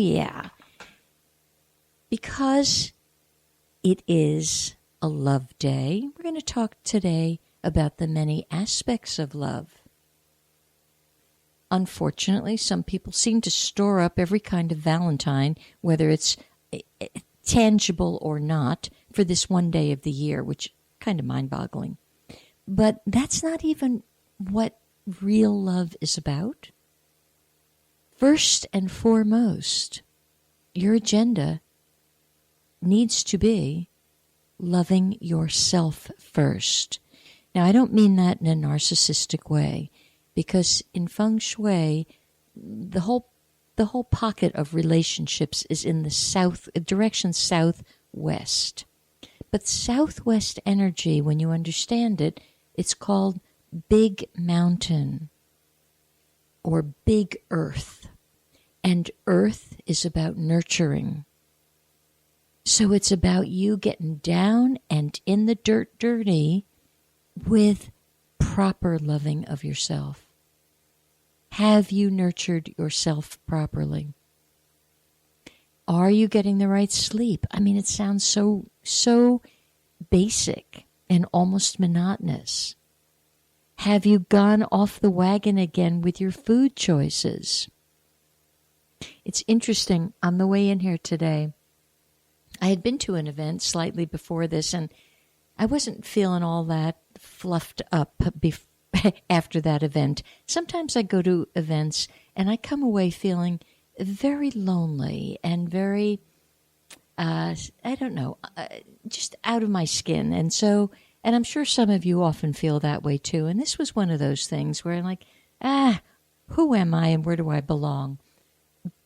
yeah. Because it is a love day, we're going to talk today about the many aspects of love. Unfortunately, some people seem to store up every kind of Valentine, whether it's tangible or not, for this one day of the year, which is kind of mind-boggling. But that's not even what real love is about. First and foremost, your agenda needs to be loving yourself first. Now, I don't mean that in a narcissistic way, because in feng shui, the whole pocket of relationships is in the direction southwest. But southwest energy, when you understand it, it's called Big Mountain or Big Earth. And Earth is about nurturing. So it's about you getting down and in the dirty with proper loving of yourself. Have you nurtured yourself properly? Are you getting the right sleep? I mean, it sounds so basic and almost monotonous. Have you gone off the wagon again with your food choices? It's interesting, on the way in here today, I had been to an event slightly before this, and I wasn't feeling all that fluffed up after that event. Sometimes I go to events and I come away feeling very lonely and very, just out of my skin. And I'm sure some of you often feel that way too. And this was one of those things where I'm like, who am I and where do I belong?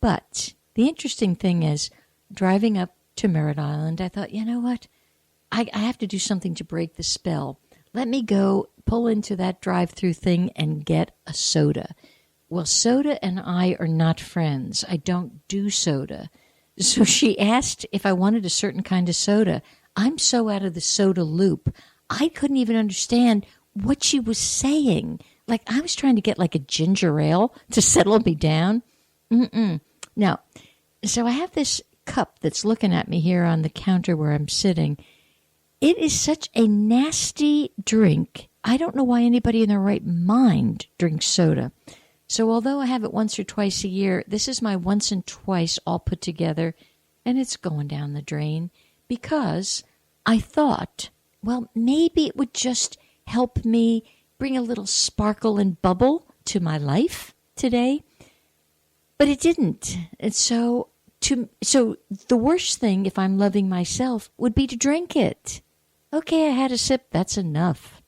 But the interesting thing is, driving up to Merritt Island, I thought, you know what? I have to do something to break the spell. Let me go pull into that drive-through thing and get a soda. Well, soda and I are not friends. I don't do soda. So she asked if I wanted a certain kind of soda. I'm so out of the soda loop, I couldn't even understand what she was saying. Like, I was trying to get like a ginger ale to settle me down. No. So I have this cup that's looking at me here on the counter where I'm sitting. It is such a nasty drink. I don't know why anybody in their right mind drinks soda. So although I have it once or twice a year, this is my once and twice all put together, and it's going down the drain because I thought, well, maybe it would just help me bring a little sparkle and bubble to my life today. But it didn't. And so the worst thing, if I'm loving myself, would be to drink it. Okay, I had a sip. That's enough.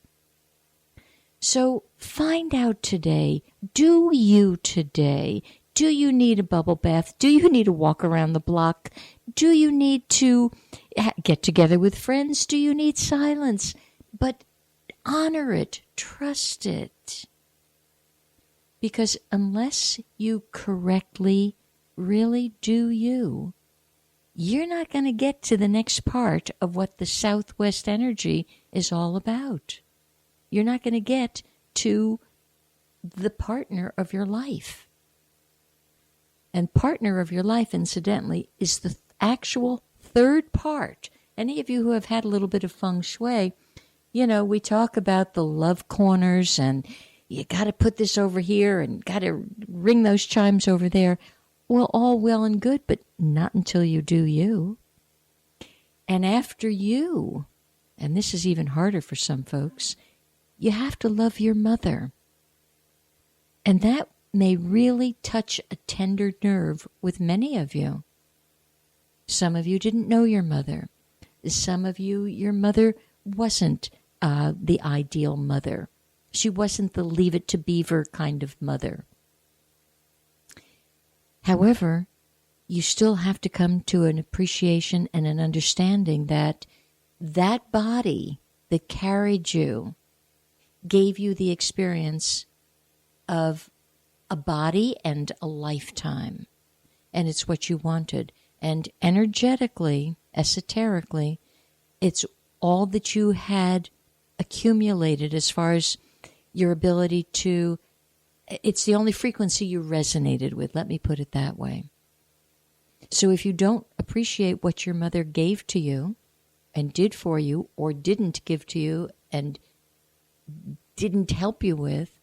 So find out today, do you need a bubble bath? Do you need a walk around the block? Do you need to get together with friends? Do you need silence? But honor it. Trust it. Because unless you correctly really do you're not going to get to the next part of what the Southwest energy is all about. You're not going to get to the partner of your life. And partner of your life, incidentally, is the actual third part. Any of you who have had a little bit of feng shui, we talk about the love corners and you got to put this over here and got to ring those chimes over there. Well, all well and good, but not until you do you. And after you, and this is even harder for some folks, you have to love your mother. And that may really touch a tender nerve with many of you. Some of you didn't know your mother. Some of you, your mother wasn't the ideal mother. She wasn't the leave it to beaver kind of mother. However, you still have to come to an appreciation and an understanding that that body that carried you gave you the experience of a body and a lifetime. And it's what you wanted. And energetically, esoterically, it's all that you had accumulated as far as your ability to, it's the only frequency you resonated with, let me put it that way. So if you don't appreciate what your mother gave to you and did for you, or didn't give to you and didn't help you with,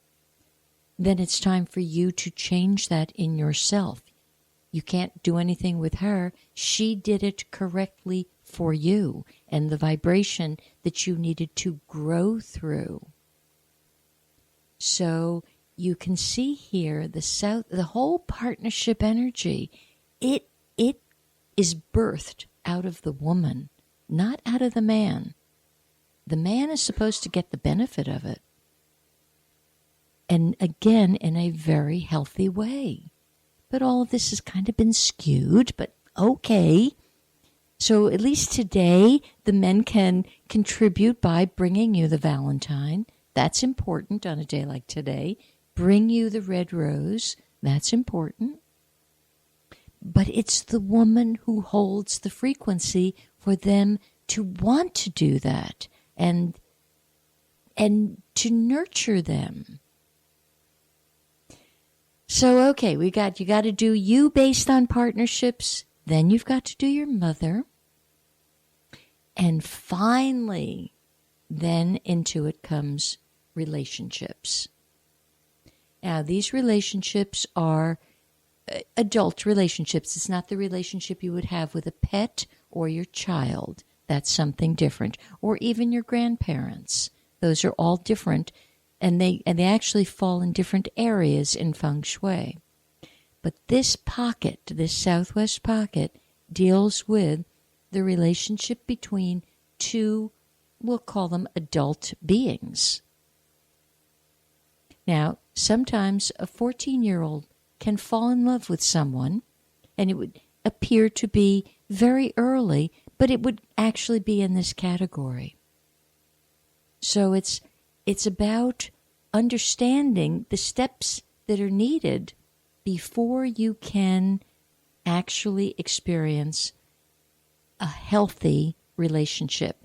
then it's time for you to change that in yourself. You can't do anything with her. She did it correctly for you and the vibration that you needed to grow through. So you can see here the whole partnership energy. It is birthed out of the woman, not out of the man. The man is supposed to get the benefit of it. And again, in a very healthy way. But all of this has kind of been skewed, but okay. So at least today, the men can contribute by bringing you the Valentine. That's important on a day like today. Bring you the red rose. That's important. But it's the woman who holds the frequency for them to want to do that and to nurture them. So, okay, you got to do you based on partnerships. Then you've got to do your mother. And finally, then into it comes relationships. Now, these relationships are adult relationships. It's not the relationship you would have with a pet or your child. That's something different. Or even your grandparents. Those are all different. And they actually fall in different areas in feng shui. But this pocket, this southwest pocket, deals with the relationship between two, we'll call them adult beings. Now, sometimes a 14-year-old can fall in love with someone, and it would appear to be very early, but it would actually be in this category. So it's about understanding the steps that are needed before you can actually experience a healthy relationship.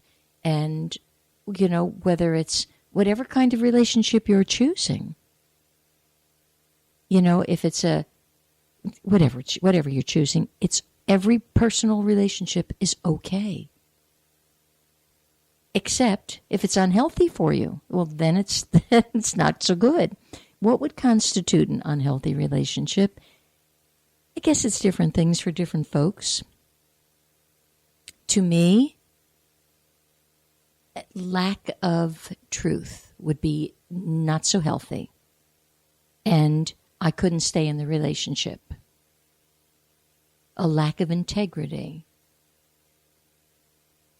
And, whether it's whatever kind of relationship you're choosing. If it's whatever you're choosing, it's every personal relationship is okay. Except if it's unhealthy for you, well, then it's not so good. What would constitute an unhealthy relationship? I guess it's different things for different folks. To me, lack of truth would be not so healthy. And I couldn't stay in the relationship. A lack of integrity.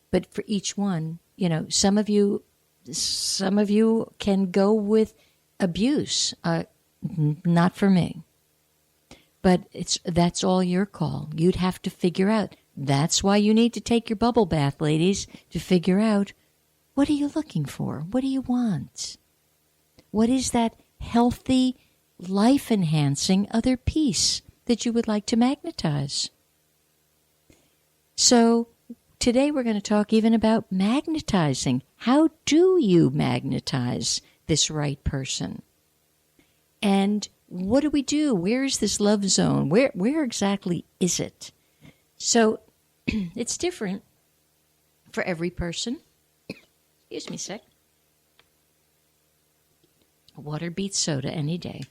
But for each one, some of you can go with abuse. Not for me. But that's all your call. You'd have to figure out. That's why you need to take your bubble bath, ladies, to figure out, what are you looking for? What do you want? What is that healthy, life-enhancing other piece that you would like to magnetize? So today we're going to talk even about magnetizing. How do you magnetize this right person? And what do we do? Where is this love zone? Where exactly is it? So it's different for every person. Excuse me a sec. Water beats soda any day.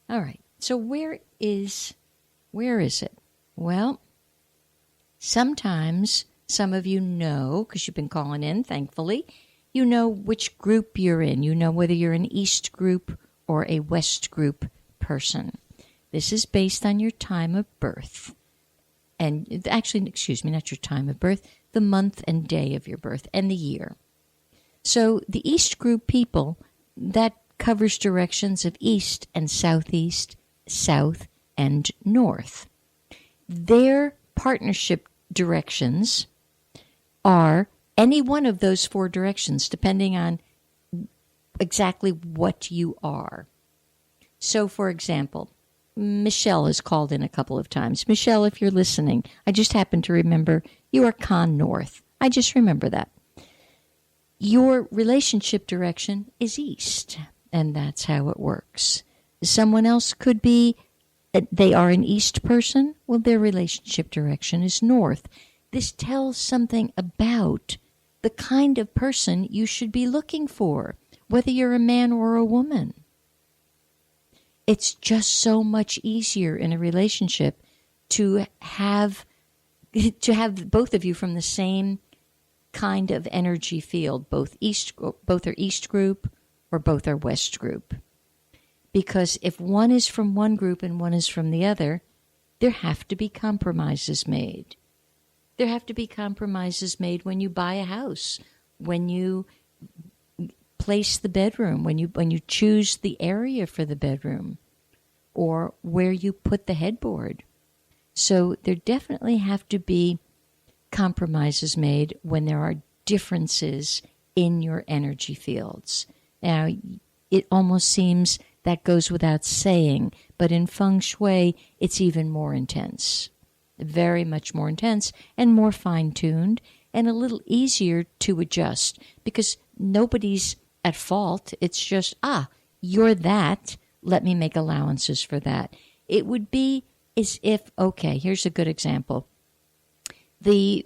All right. So where is it? Well, sometimes some of you know, because you've been calling in, thankfully, you know which group you're in. You know whether you're an East group or a West group person. This is based on your time of birth. And actually, excuse me, not your time of birth, the month and day of your birth and the year. So the East group people, that covers directions of east and southeast, south and north. Their partnership directions are any one of those four directions, depending on exactly what you are. So, for example, Michelle has called in a couple of times. Michelle, if you're listening, I just happen to remember you are Con North. I just remember that. Your relationship direction is east, and that's how it works. Someone else could be they are an east person, well, their relationship direction is north. This tells something about the kind of person you should be looking for, whether you're a man or a woman. It's just so much easier in a relationship to have both of you from the same kind of energy field, both are east group or both are west group. Because if one is from one group and one is from the other, there have to be compromises made. There have to be compromises made when you buy a house, when you place the bedroom, when you choose the area for the bedroom, or where you put the headboard. So there definitely have to be compromises made when there are differences in your energy fields. Now, it almost seems that goes without saying, but in feng shui, it's even more intense, very much more intense and more fine-tuned and a little easier to adjust because nobody's at fault. It's just, you're that. Let me make allowances for that. It would be as if, okay, here's a good example. The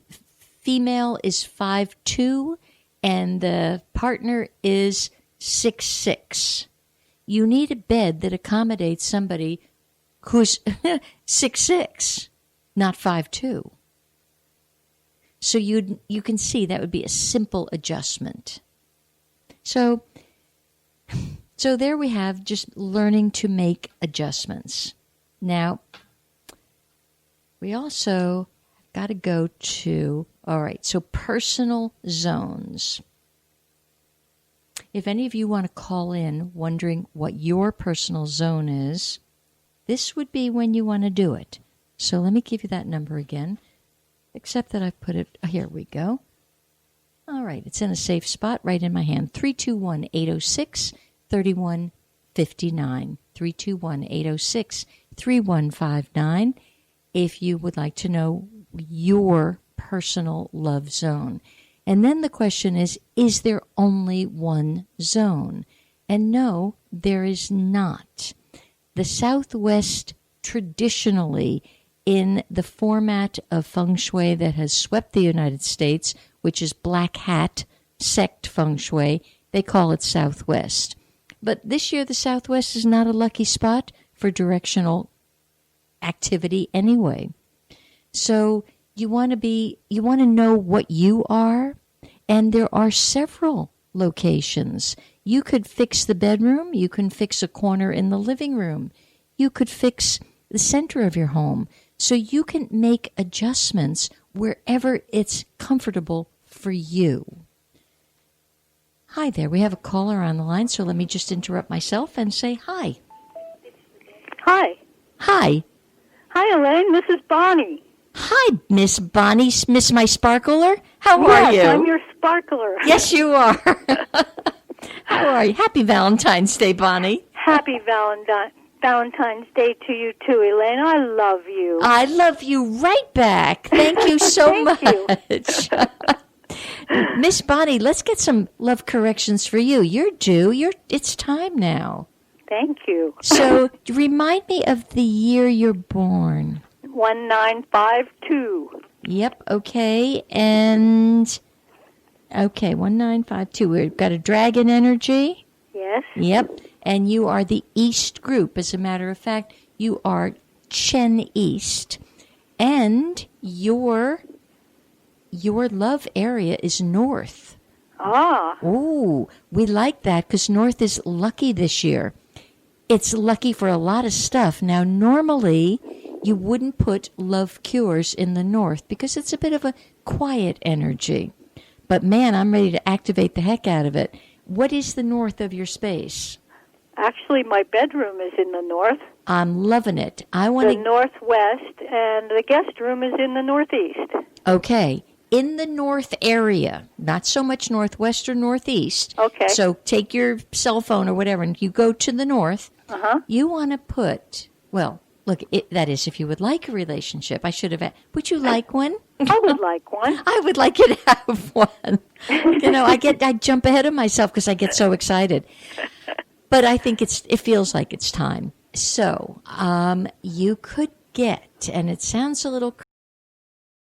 female is 5'2", and the partner is 6'6". You need a bed that accommodates somebody who's 6'6", not 5'2". So you can see that would be a simple adjustment. So there we have just learning to make adjustments. Now, we also got to go to, all right, so personal zones. If any of you want to call in wondering what your personal zone is, this would be when you want to do it. So let me give you that number again, except that I've put it, here we go. All right, it's in a safe spot right in my hand, 321-806-3159, 321-806-3159, if you would like to know your personal love zone. And then the question is there only one zone? And no, there is not. The Southwest traditionally, in the format of feng shui that has swept the United States, which is black hat sect feng shui, they call it Southwest. But this year the Southwest is not a lucky spot for directional activity anyway. So you want to know what you are, and there are several locations. You could fix the bedroom, you can fix a corner in the living room, you could fix the center of your home. So you can make adjustments wherever it's comfortable for you. Hi there, we have a caller on the line, so let me just interrupt myself and say hi. Hi. Hi. Hi, Elaine. This is Bonnie. Hi, Miss Bonnie, Miss My Sparkler. How are you? Yes, I'm your sparkler. Yes, you are. How are you? Happy Valentine's Day, Bonnie. Happy Valentine's Day to you, too, Elaine. I love you. I love you right back. Thank you so much. Miss Bonnie, let's get some love corrections for you. You're due. It's time now. Thank you. So remind me of the year you're born. 1952. Yep, okay. And, okay, 1952. We've got a dragon energy. Yes. Yep. And you are the East group. As a matter of fact, you are Chen East. And your love area is North. Ah. Ooh, we like that because North is lucky this year. It's lucky for a lot of stuff. Now, normally, you wouldn't put love cures in the North because it's a bit of a quiet energy. But, man, I'm ready to activate the heck out of it. What is the north of your space? Actually, my bedroom is in the north. I'm loving it. The northwest, and the guest room is in the northeast. Okay. In the north area, not so much northwest or northeast. Okay. So take your cell phone or whatever, and you go to the north. Uh-huh. You want to put, well, look, that is if you would like a relationship. I should have asked, would you like one? I would like one. I would like you to have one. I jump ahead of myself because I get so excited. But I think it feels like it's time. So, you could get, and it sounds a little